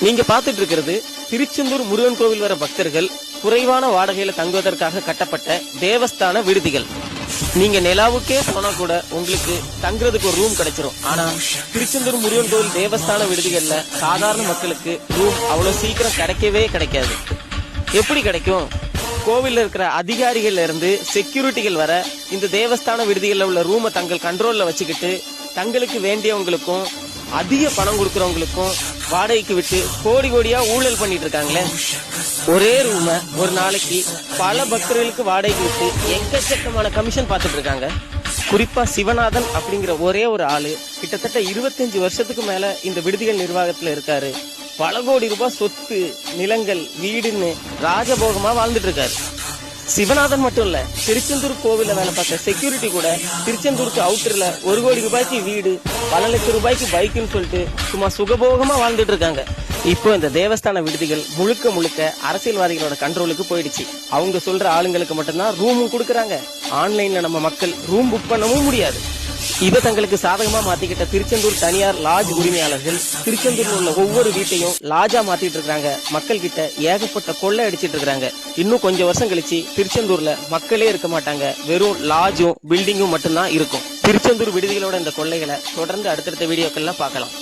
நீங்க பாத்துட்டு இருக்கிறது திருச்செந்தூர் முருகன் கோவில் வர பக்தர்கள் குறைவான வாடகையில தங்குவதற்காக கட்டப்பட்ட தேவஸ்தான விடுதிகள். நீங்க நிலாவுக்கே போனா கூட உங்களுக்கு தங்குறதுக்கு ஒரு ரூம் கிடைச்சிரும். ஆனா திருச்செந்தூர் முருகன் கோவில் தேவஸ்தான விடுதிகள்ல சாதாரண மக்களுக்கு ரூம் அவ்வளவு சீக்கிரம் கிடைக்கவே கிடைக்காது. எப்படி கிடைக்கும்? கோவில்ல இருக்கிற அதிகாரிகள்ல இருந்து செக்யூரிட்டிகள் வர இந்த தேவஸ்தான விடுதிகள்ல உள்ள ரூமை தங்கள் கண்ட்ரோல்ல வச்சுக்கிட்டு தங்களுக்கு வேண்டியவங்களுக்கும் அதிக பணம் கொடுக்கறவங்களுக்கும் வாடகைக்கு விட்டு கோடி கோடியா ஊழல் பண்ணிட்டு இருக்காங்களே. ஒரே ரூம ஒரு நாளைக்கு பல பக்தர்களுக்கு வாடகைக்கு விட்டு எக்கச்சக்கமான கமிஷன் பார்த்துட்டு இருக்காங்க. குறிப்பா சிவநாதன் அப்படிங்கிற ஒரே ஒரு ஆளு கிட்டத்தட்ட 25 வருஷத்துக்கு மேல இந்த விடுதிகள் நிர்வாகத்துல இருக்காரு. பல கோடி ரூபாய் சொத்து, நிலங்கள், வீடுன்னு ராஜபோகமா வாழ்ந்துட்டு இருக்காரு. சிவநாதன் மட்டும் இல்ல, திருச்செந்தூர் கோவில வேலை பார்த்த செக்யூரிட்டி கூட திருச்செந்தூருக்கு அவுட்டர்ல 1 கோடி ரூபாய்க்கு வீடு, பல லட்சம் ரூபாய்க்கு பைக்குன்னு சொல்லிட்டு சும்மா சுகபோகமா வாழ்ந்துட்டு இருக்காங்க. இப்போ இந்த தேவஸ்தான விடுதிகள் முழுக்க முழுக்க அரசியல்வாதிகளோட கண்ட்ரோலுக்கு போயிடுச்சு. அவங்க சொல்ற ஆளுங்களுக்கு மட்டும்தான் ரூமும் கொடுக்கறாங்க. ஆன்லைன்ல நம்ம மக்கள் ரூம் புக் பண்ணவும் முடியாது. இதை தங்களுக்கு சாதகமா மாத்திக்கிட்ட திருச்செந்தூர் தனியார் லாட்ஜ் உரிமையாளர்கள் திருச்செந்தூர்ல உள்ள ஒவ்வொரு வீட்டையும் லாட்ஜா மாத்திட்டு இருக்காங்க. மக்கள் கிட்ட ஏகப்பட்ட கொள்ளை அடிச்சிட்டு இருக்காங்க. இன்னும் கொஞ்சம் வருஷம் கழிச்சு திருச்செந்தூர்ல மக்களே இருக்க மாட்டாங்க, வெறும் லாட்ஜும் பில்டிங்கும் மட்டும்தான் இருக்கும். திருச்செந்தூர் விடுதிகளோட இந்த கொள்ளைகளை தொடர்ந்து அடுத்தடுத்த வீடியோக்கள்ல பார்க்கலாம்.